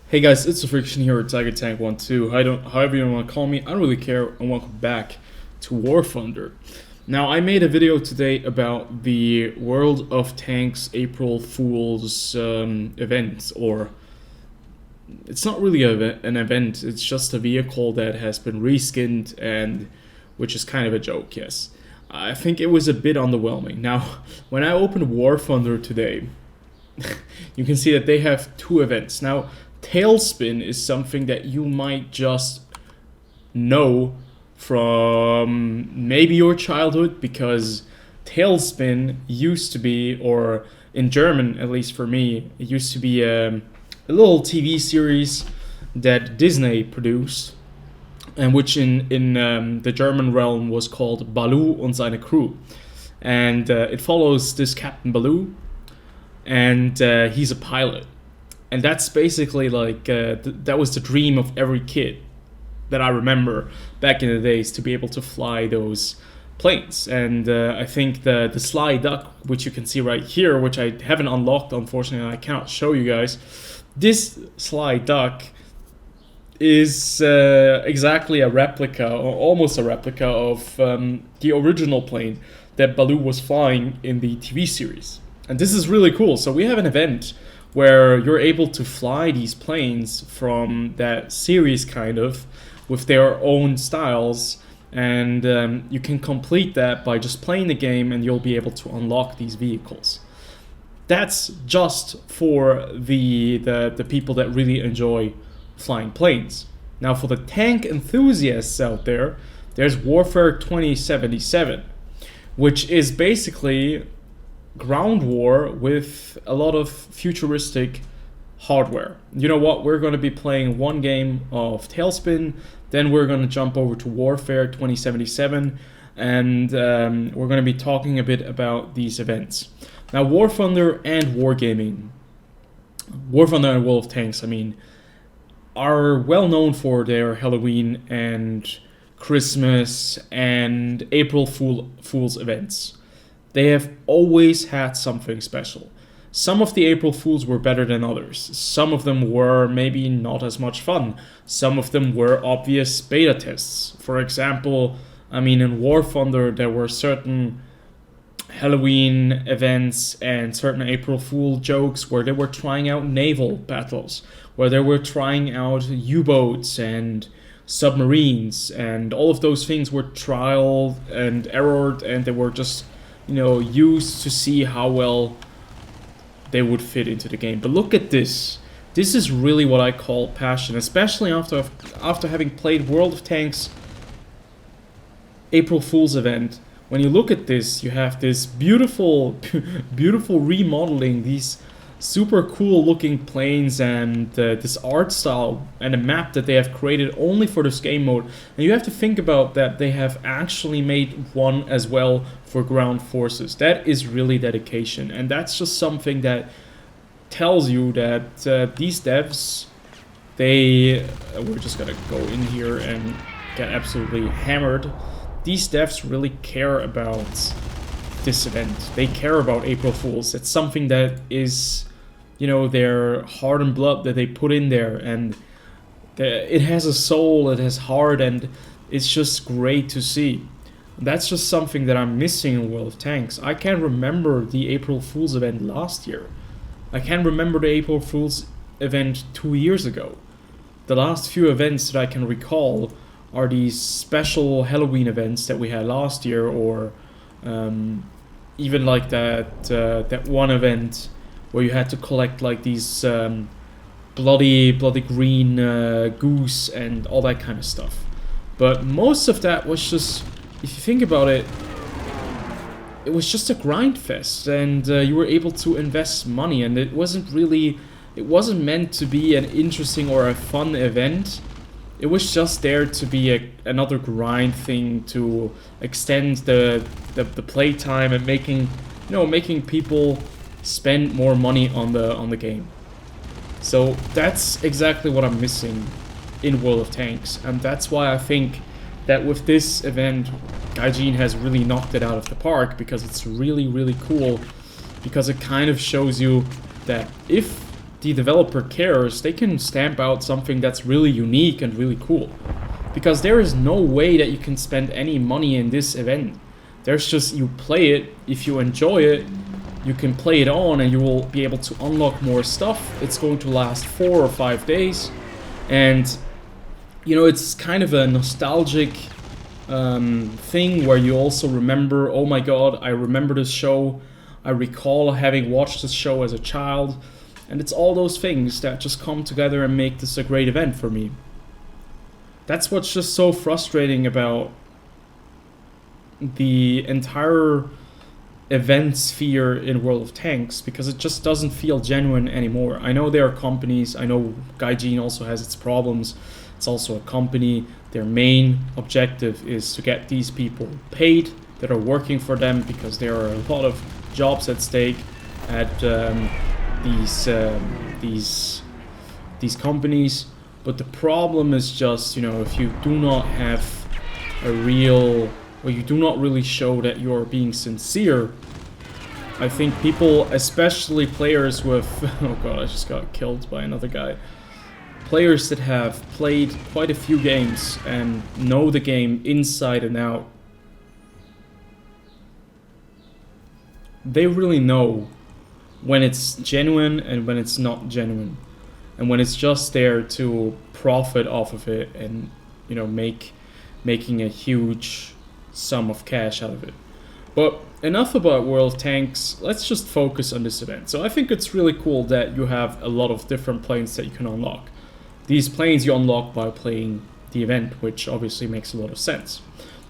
Hey guys, it's TheFrXion here at TigerTank12. However you want to call me, I don't really care, and welcome back to War Thunder. Now, I made a video today about the World of Tanks April Fool's event, or it's not really an event, it's just a vehicle that has been reskinned, and which is kind of a joke, yes. I think it was a bit underwhelming. Now, when I opened War Thunder today, you can see that they have two events. Now, Tailspin is something that you might just know from maybe your childhood, because Tailspin used to be, or in German, at least for me, it used to be a little TV series that Disney produced, and which in the German realm was called Baloo und seine Crew. And it follows this Captain Baloo, and he's a pilot. And that's basically like, that was the dream of every kid that I remember back in the days, to be able to fly those planes. And I think the Sly Duck, which you can see right here, which I haven't unlocked unfortunately, and I cannot show you guys, this Sly Duck is exactly a replica, or almost a replica, of the original plane that Baloo was flying in the TV series. And this is really cool. So we have an event where you're able to fly these planes from that series, kind of, with their own styles, and you can complete that by just playing the game, and you'll be able to unlock these vehicles. That's just for the people that really enjoy flying planes. Now, for the tank enthusiasts out there, there's Warfare 2077, which is basically ground war with a lot of futuristic hardware. You know what? We're going to be playing one game of Tailspin, then we're going to jump over to Warfare 2077, and we're going to be talking a bit about these events. Now, War Thunder and Wargaming, War Thunder and World of Tanks, I mean, are well known for their Halloween and Christmas and April Fool's events. They have always had something special. Some of the April Fools were better than others. Some of them were maybe not as much fun. Some of them were obvious beta tests. For example, I mean, in War Thunder, there were certain Halloween events and certain April Fool jokes where they were trying out naval battles, where they were trying out U-boats and submarines, and all of those things were trial and errored, and they were just, used to see how well they would fit into the game. But look at this. This is really what I call passion, especially after having played World of Tanks April Fool's event. When you look at this, you have this beautiful, beautiful remodeling, these super cool looking planes, and this art style and a map that they have created only for this game mode. And you have to think about that they have actually made one as well for ground forces. That is really dedication, and that's just something that tells you that these devs, we're just gonna go in here and get absolutely hammered. These devs really care about this event. They care about April Fools. It's something that is, their heart and blood that they put in there, and it has a soul, it has heart, and it's just great to see. That's just something that I'm missing in World of Tanks. I can't remember the April Fool's event last year. I can't remember the April Fool's event 2 years ago. The last few events that I can recall are these special Halloween events that we had last year, or even like that one event where you had to collect like these bloody green goose and all that kind of stuff. But most of that was just, if you think about it, it was just a grind fest, and you were able to invest money, and it wasn't meant to be an interesting or a fun event. It was just there to be another grind thing to extend the playtime and making people spend more money on the game. So that's exactly what I'm missing in World of Tanks, and that's why I think that with this event, Gaijin has really knocked it out of the park, because it's really, really cool, because it kind of shows you that if the developer cares, they can stamp out something that's really unique and really cool. Because there is no way that you can spend any money in this event. There's just, you play it, if you enjoy it, you can play it on and you will be able to unlock more stuff. It's going to last 4 or 5 days. And, you know, it's kind of a nostalgic thing where you also remember, oh my god, I remember this show. I recall having watched this show as a child. And it's all those things that just come together and make this a great event for me. That's what's just so frustrating about the entire event sphere in World of Tanks, because it just doesn't feel genuine anymore. I know there are companies, I know Gaijin also has its problems. It's also a company. Their main objective is to get these people paid that are working for them, because there are a lot of jobs at stake at these companies. But the problem is just, you know, if you do not have a real, or you do not really show that you're being sincere, I think people, especially players with, oh god, I just got killed by another guy. Players that have played quite a few games and know the game inside and out, they really know when it's genuine and when it's not genuine. And when it's just there to profit off of it and, you know, making a huge sum of cash out of it. But enough about World of Tanks, let's just focus on this event. So I think it's really cool that you have a lot of different planes that you can unlock. These planes you unlock by playing the event, which obviously makes a lot of sense.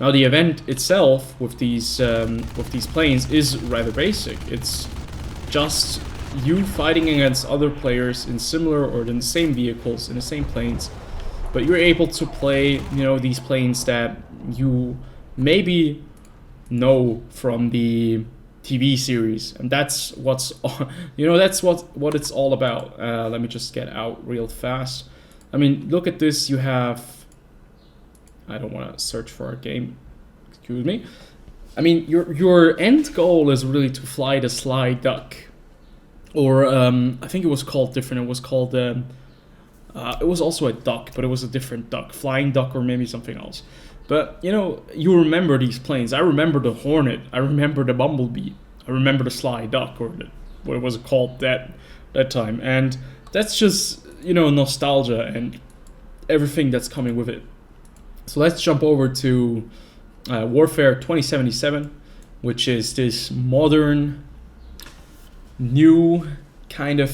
Now the event itself with these planes is rather basic. It's just you fighting against other players in similar or in the same vehicles, in the same planes, but you're able to play, you know, these planes that you maybe know from the TV series, and that's what's, you know, that's what it's all about. Let me just get out real fast. I mean, look at this. You have, I don't want to search for a game, excuse me. I mean, your end goal is really to fly the Sly Duck. Or I think it was called different. It was called it was also a duck, but it was a different duck, flying duck, or maybe something else. But you know, you remember these planes. I remember the Hornet. I remember the Bumblebee. I remember the Sly Duck, or what it was called that time. And that's just, you know, nostalgia and everything that's coming with it. So let's jump over to Warfare 2077, which is this modern, new kind of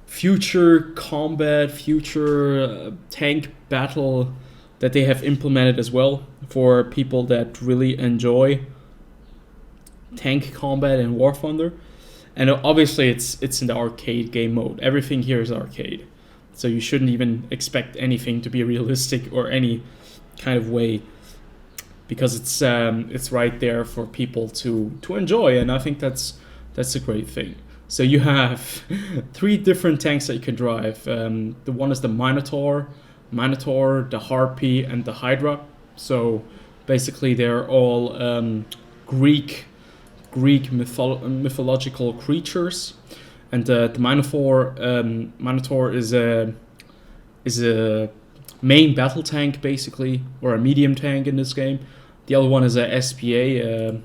future combat, future tank battle that they have implemented as well for people that really enjoy tank combat and War Thunder. And obviously it's in the arcade game mode. Everything here is arcade, so you shouldn't even expect anything to be realistic or any kind of way, because it's right there for people to enjoy, and I think that's a great thing. So you have 3 different tanks that you can drive. The one is the Minotaur, the Harpy, and the Hydra. So basically they're all Greek mythological creatures, and the Minotaur is a main battle tank basically, or a medium tank in this game. The other one is a SPA,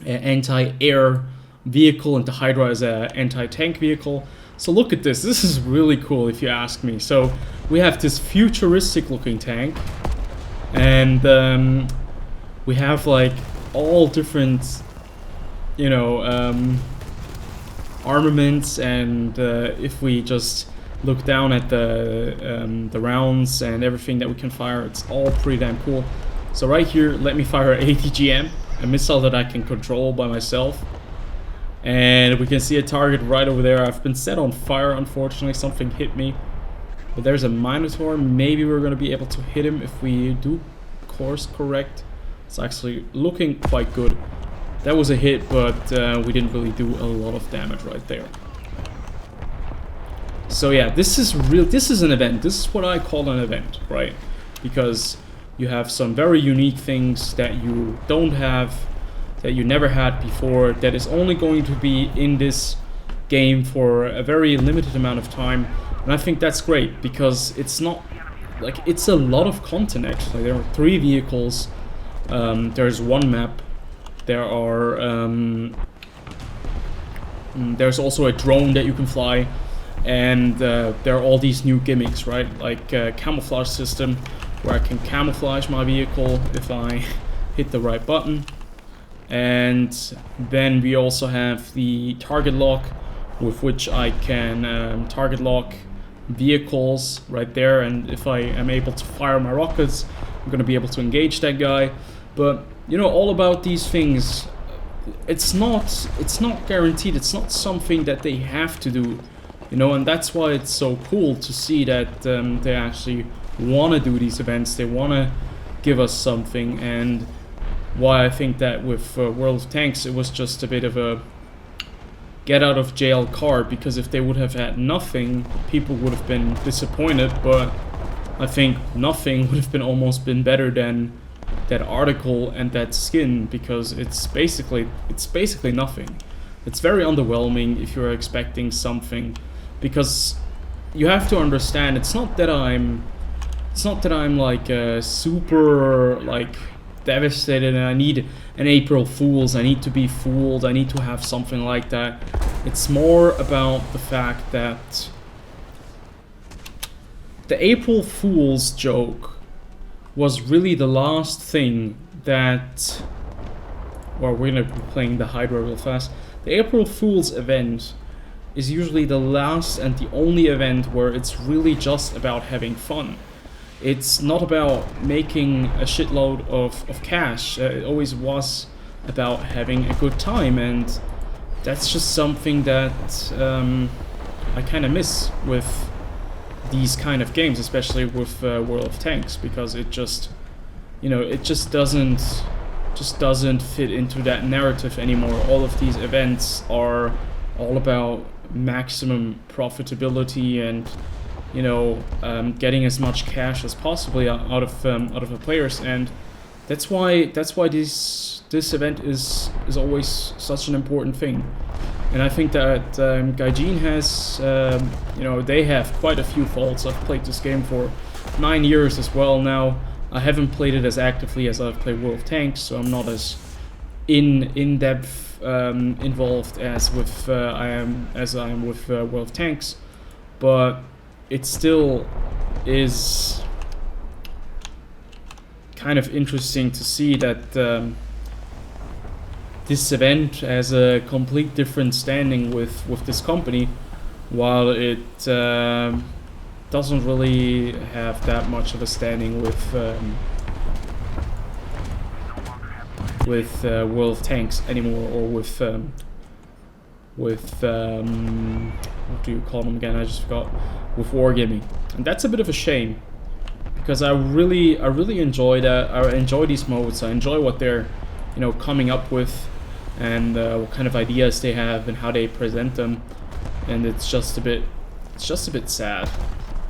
anti-air vehicle, and the Hydra is a anti-tank vehicle. So look at this. This is really cool if you ask me. So we have this futuristic looking tank, and we have like all different, you know, armaments, and if we just look down at the rounds and everything that we can fire, it's all pretty damn cool. So right here, let me fire an ATGM, a missile that I can control by myself. And we can see a target right over there. I've been set on fire, unfortunately. Something hit me. But there's a Minotaur. Maybe we're going to be able to hit him if we do course correct. It's actually looking quite good. That was a hit, but we didn't really do a lot of damage right there. So yeah, this is an event. This is what I call an event, right? Because you have some very unique things that you don't have, that you never had before, that is only going to be in this game for a very limited amount of time, and I think that's great because it's not like it's a lot of content actually. There are 3 vehicles, there's 1 map, there's also a drone that you can fly, and there are all these new gimmicks, right? Like camouflage system, where I can camouflage my vehicle if I hit the right button. And then we also have the target lock, with which I can target lock vehicles right there, and if I am able to fire my rockets, I'm gonna be able to engage that guy. But you know, all about these things, it's not guaranteed, it's not something that they have to do, you know, and that's why it's so cool to see that they actually want to do these events, they want to give us something, and why I think that with World of Tanks it was just a bit of a get out of jail card, because if they would have had nothing, people would have been disappointed, but I think nothing would have been almost been better than that article and that skin, because it's basically nothing. It's very underwhelming if you're expecting something, because you have to understand, it's not that I'm like super like devastated and I need an April Fool's, I need to be fooled, I need to have something like that. It's more about the fact that the April Fool's joke was really the last thing that... Well, we're gonna be playing the Hydra real fast. The April Fool's event is usually the last and the only event where it's really just about having fun. It's not about making a shitload of cash. It always was about having a good time, and that's just something that I kind of miss with these kind of games, especially with World of Tanks, because it just, you know, it just doesn't fit into that narrative anymore. All of these events are all about maximum profitability and, you know, getting as much cash as possibly out of the players, and that's why this event is always such an important thing. And I think that Gaijin has, you know, they have quite a few faults. I've played this game for 9 years as well now. I haven't played it as actively as I've played World of Tanks, so I'm not as in depth involved as with I am with World of Tanks, but it still is kind of interesting to see that this event has a complete different standing with this company, while it doesn't really have that much of a standing with World of Tanks anymore, or with what do you call them again? I just forgot. With Wargaming, and that's a bit of a shame, because I really enjoy that. I enjoy these modes. I enjoy what they're, you know, coming up with, and what kind of ideas they have and how they present them. And it's just a bit sad,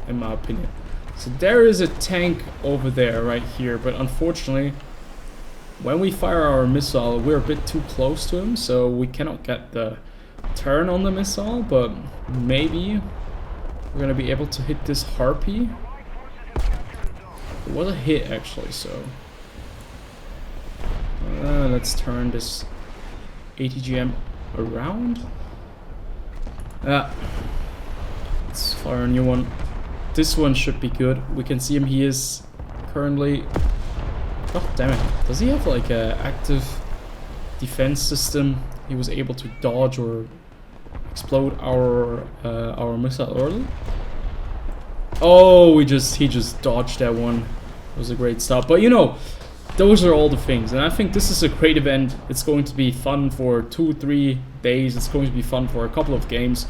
in my opinion. So there is a tank over there, right here, but unfortunately, when we fire our missile, we're a bit too close to him, so we cannot get the turn on the missile. But maybe we're gonna be able to hit this Harpy. It was a hit actually, so let's turn this ATGM around. Let's fire a new one. This one should be good. We can see him. He is currently... Oh damn it! Does he have like a active defense system? He was able to dodge or explode our missile early. Oh, he just dodged that one. It was a great stop. But you know, those are all the things, and I think this is a great event. It's going to be fun for 2-3 days. It's going to be fun for a couple of games.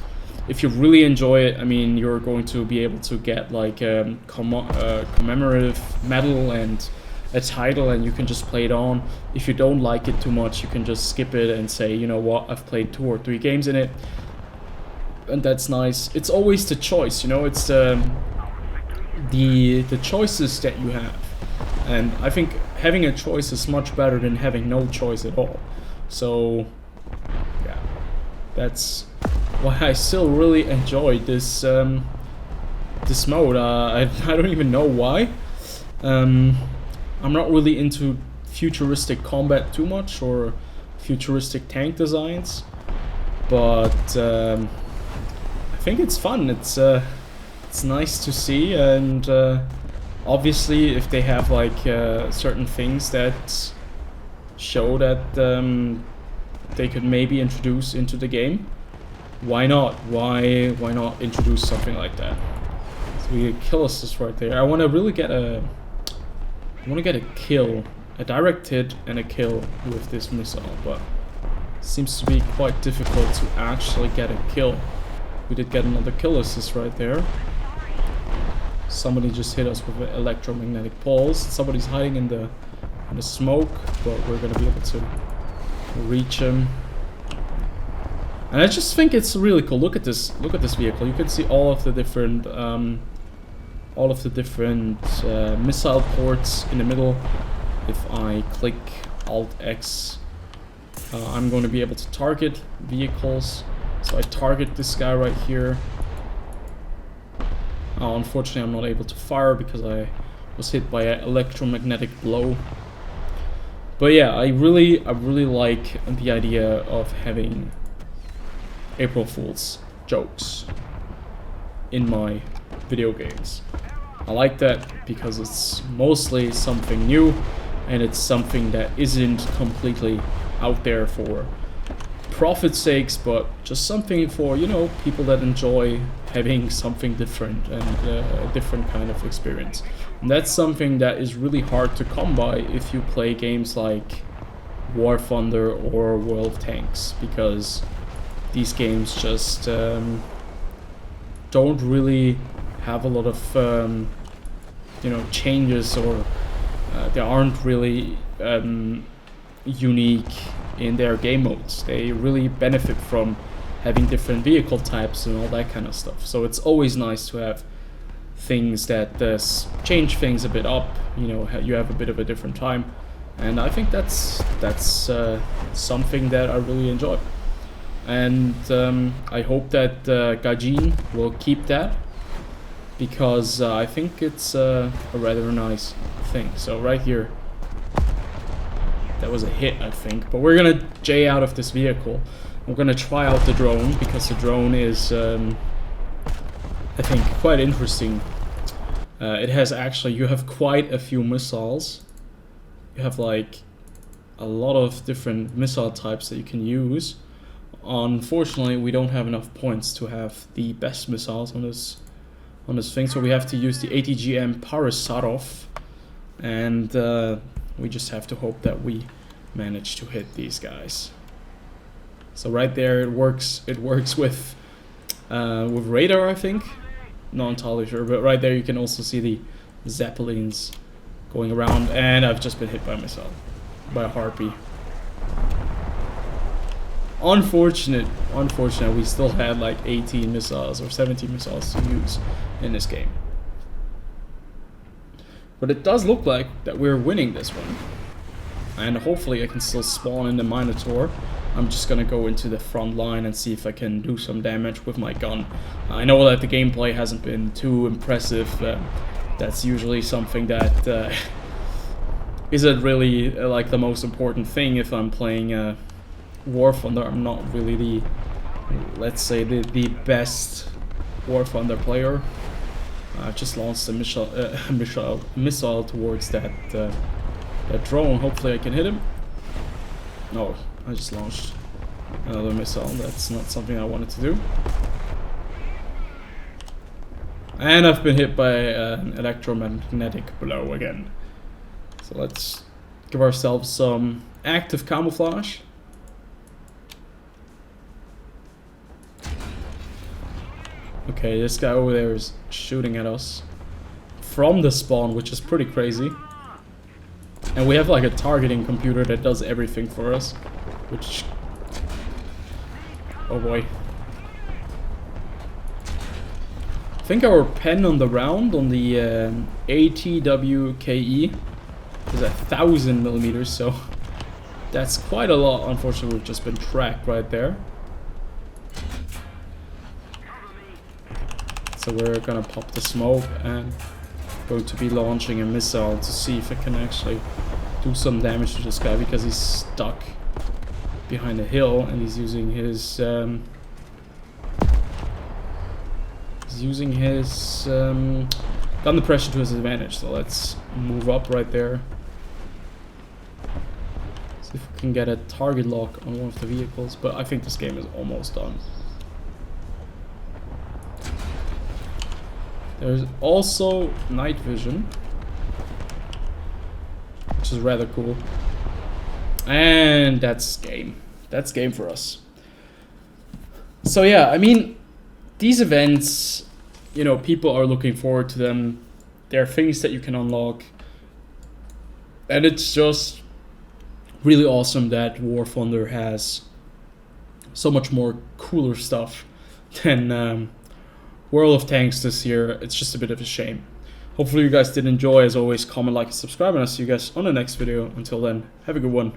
If you really enjoy it, I mean, you're going to be able to get like a commemorative medal and a title, and you can just play it on. If you don't like it too much, you can just skip it and say, you know what, I've played 2 or 3 games in it, and that's nice. It's always the choice, you know, it's the choices that you have, and I think having a choice is much better than having no choice at all. So yeah, that's why I still really enjoy this this mode. I don't even know why. I'm not really into futuristic combat too much or futuristic tank designs, but I think it's fun. It's nice to see, and obviously if they have like certain things that show that they could maybe introduce into the game, why not? Why not introduce something like that? So we get kill assist right there. I want to really get a kill, a direct hit and a kill with this missile, but it seems to be quite difficult to actually get a kill. We did get another kill assist right there. Somebody just hit us with an electromagnetic pulse. Somebody's hiding in the smoke, but we're gonna be able to reach him. And I just think it's really cool. Look at this vehicle. You can see all of the different missile ports in the middle. If I click Alt X, I'm going to be able to target vehicles. So I target this guy right here. Oh, unfortunately, I'm not able to fire because I was hit by an electromagnetic blow. But yeah, I really like the idea of having April Fool's jokes in my video games. I like that because it's mostly something new, and it's something that isn't completely out there for profit's sakes, but just something for, you know, people that enjoy having something different and a different kind of experience. And that's something that is really hard to come by if you play games like War Thunder or World of Tanks, because these games just don't really have a lot of you know, changes, or they aren't really unique in their game modes. They really benefit from having different vehicle types and all that kind of stuff. So it's always nice to have things that change things a bit up. You know, you have a bit of a different time, and I think that's something that I really enjoy. And I hope that Gaijin will keep that, because I think it's a rather nice thing. So right here, that was a hit, I think. But we're gonna J out of this vehicle. We're gonna try out the drone, because the drone is, I think, quite interesting. It has actually, you have quite a few missiles. You have like a lot of different missile types that you can use. Unfortunately, we don't have enough points to have the best missiles on this thing, so we have to use the ATGM Parasarov, and we just have to hope that we manage to hit these guys. So right there, it works with radar, I think. Not entirely sure, but right there you can also see the Zeppelins going around, and I've just been hit by a missile, by a Harpy. Unfortunate, we still had like 18 missiles or 17 missiles to use in this game. But it does look like that we're winning this one. And hopefully I can still spawn in the Minotaur. I'm just gonna go into the front line and see if I can do some damage with my gun. I know that the gameplay hasn't been too impressive. That's usually something that isn't really like the most important thing if I'm playing War Thunder. I'm not really the, let's say, the best War Thunder player. I just launched a missile towards that drone. Hopefully I can hit him. No, I just launched another missile. That's not something I wanted to do. And I've been hit by an electromagnetic blow again. So let's give ourselves some active camouflage. Okay, this guy over there is shooting at us from the spawn, which is pretty crazy. And we have like a targeting computer that does everything for us, which... oh boy. I think our pen on the round, on the ATWKE, is 1,000 millimeters, so that's quite a lot. Unfortunately, we've just been tracked right there. So we're gonna pop the smoke and going to be launching a missile to see if it can actually do some damage to this guy, because he's stuck behind a hill and he's using his gun depression to his advantage. So let's move up right there. See if we can get a target lock on one of the vehicles, but I think this game is almost done. There's also night vision, which is rather cool. And that's game. That's game for us. So yeah, I mean, these events, you know, people are looking forward to them. There are things that you can unlock. And it's just really awesome that War Thunder has so much more cooler stuff than World of Tanks this year. It's just a bit of a shame. Hopefully you guys did enjoy. As always, comment, like, and subscribe, and I'll see you guys on the next video. Until then, have a good one.